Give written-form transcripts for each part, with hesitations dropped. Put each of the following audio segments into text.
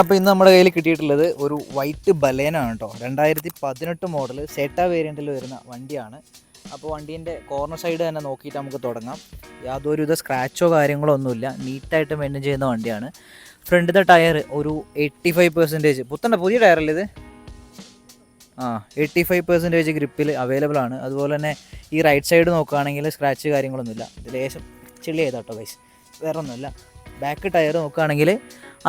അപ്പോൾ ഇന്ന് നമ്മുടെ കയ്യിൽ കിട്ടിയിട്ടുള്ളത് ഒരു വൈറ്റ് ബലേനാണ് കേട്ടോ. 2018 മോഡൽ സെറ്റ വേരിയൻറ്റിൽ വരുന്ന വണ്ടിയാണ്. അപ്പോൾ വണ്ടീൻ്റെ കോർണർ സൈഡ് തന്നെ നോക്കിയിട്ട് നമുക്ക് തുടങ്ങാം. യാതൊരുവിധ സ്ക്രാച്ചോ കാര്യങ്ങളോ ഒന്നുമില്ല, നീറ്റായിട്ട് മെയിൻറ്റെയിൻ ചെയ്യുന്ന വണ്ടിയാണ്. ഫ്രണ്ടിലത്തെ ടയർ ഒരു 85% പുത്തണ്ട പുതിയ ടയറല്ലേ ഇത്? 85% ഗ്രിപ്പിൽ അവൈലബിൾ ആണ്. അതുപോലെ തന്നെ ഈ റൈറ്റ് സൈഡ് നോക്കുകയാണെങ്കിൽ സ്ക്രാച്ച് കാര്യങ്ങളൊന്നുമില്ല. ഇത് ലേശം ചെളി ചെയ്താട്ടോ ഗൈസ്, വേറെ ഒന്നുമില്ല. ബാക്ക് ടയർ നോക്കുകയാണെങ്കിൽ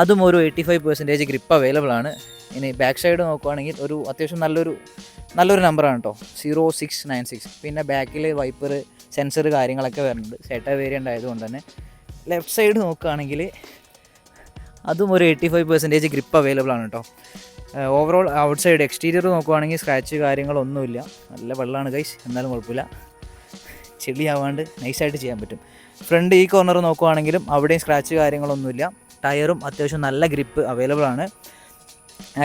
അതും ഒരു 85% ഗ്രിപ്പ് അവൈലബിൾ ആണ്. ഇനി ബാക്ക് സൈഡ് നോക്കുകയാണെങ്കിൽ ഒരു അത്യാവശ്യം നല്ലൊരു നമ്പറാണ് കേട്ടോ, 0696. പിന്നെ ബാക്കിൽ വൈപ്പർ സെൻസർ കാര്യങ്ങളൊക്കെ വരുന്നുണ്ട്, സെറ്റ വേരിയൻ്റ് ആയതുകൊണ്ട് തന്നെ. ലെഫ്റ്റ് സൈഡ് നോക്കുകയാണെങ്കിൽ അതും ഒരു 85% ഗ്രിപ്പ് അവൈലബിൾ ആണ് കേട്ടോ. ഓവറോൾ ഔട്ട് സൈഡ് എക്സ്റ്റീരിയർ നോക്കുകയാണെങ്കിൽ സ്ക്രാച്ച് കാര്യങ്ങളൊന്നുമില്ല. നല്ല വെള്ളമാണ് ഗൈസ്, എന്നാലും കുഴപ്പമില്ല, ചെളിയാവാണ്ട് നൈസായിട്ട് ചെയ്യാൻ പറ്റും. ഫ്രണ്ട് ഈ കോർണർ നോക്കുകയാണെങ്കിലും അവിടെയും സ്ക്രാച്ച് കാര്യങ്ങളൊന്നുമില്ല. ടയറും അത്യാവശ്യം നല്ല ഗ്രിപ്പ് അവൈലബിൾ ആണ്.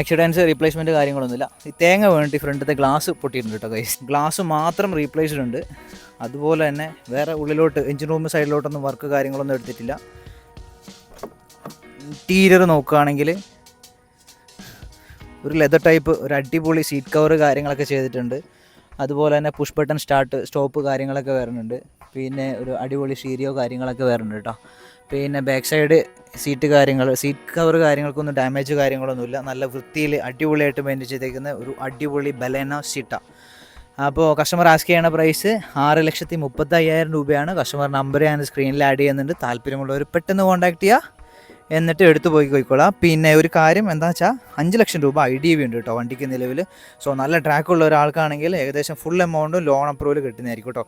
ആക്സിഡൻസ് റീപ്ലേസ്മെൻറ്റ് കാര്യങ്ങളൊന്നുമില്ല. ഈ തേങ്ങ വേണ്ടിയിട്ട് ഫ്രണ്ടിലത്തെ ഗ്ലാസ് പൊട്ടിയിട്ടുണ്ട് കേട്ടോ ഗൈസ്, ഗ്ലാസ് മാത്രം റീപ്ലേസ്ഡ് ഉണ്ട്. അതുപോലെ തന്നെ വേറെ ഉള്ളിലോട്ട് എഞ്ചിൻ റൂം സൈഡിലോട്ടൊന്നും വർക്ക് കാര്യങ്ങളൊന്നും എടുത്തിട്ടില്ല. ഇൻറ്റീരിയർ നോക്കുകയാണെങ്കിൽ ഒരു ലെതർ ടൈപ്പ് ഒരു അടിപൊളി സീറ്റ് കവർ കാര്യങ്ങളൊക്കെ ചെയ്തിട്ടുണ്ട്. അതുപോലെ തന്നെ പുഷ് ബട്ടൺ സ്റ്റാർട്ട് സ്റ്റോപ്പ് കാര്യങ്ങളൊക്കെ വരുന്നുണ്ട്. പിന്നെ ഒരു അടിപൊളി സ്റ്റീരിയോ കാര്യങ്ങളൊക്കെ വരുന്നുണ്ട് കേട്ടോ. പിന്നെ ബാക്ക് സൈഡ് സീറ്റ് കവർ കാര്യങ്ങൾക്കൊന്നും ഡാമേജ് കാര്യങ്ങളൊന്നുമില്ല. നല്ല വൃത്തിയിൽ അടിപൊളിയായിട്ട് മെയിൻറ്റെയിൻ ചെയ്തേക്കുന്ന ഒരു അടിപൊളി ബലേന സിട്ട. അപ്പോൾ കസ്റ്റമർ ആസ്ക് ചെയ്യുന്ന പ്രൈസ് 6,35,000 രൂപയാണ്. കസ്റ്റമർ നമ്പർ ഞാൻ സ്ക്രീനിൽ ആഡ് ചെയ്യുന്നുണ്ട്. താല്പര്യമുള്ളവർ പെട്ടെന്ന് കോൺടാക്ട് ചെയ്യുക, എന്നിട്ട് എടുത്തു പോയിക്കോളാം. പിന്നെ ഒരു കാര്യം എന്താ വെച്ചാൽ 5 ലക്ഷം രൂപ IDV ഉണ്ട് കേട്ടോ വണ്ടിക്ക് നിലവിൽ. സോ നല്ല ട്രാക്കുള്ള ഒരാൾക്കാണെങ്കിൽ ഏകദേശം ഫുൾ എമൗണ്ടും ലോൺ അപ്രൂവൽ കിട്ടുന്നതായിരിക്കും കേട്ടോ.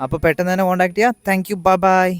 അപ്പോൾ പെട്ടെന്ന് തന്നെ കോൺടാക്ട് ചെയ്യുക. Thank you, by.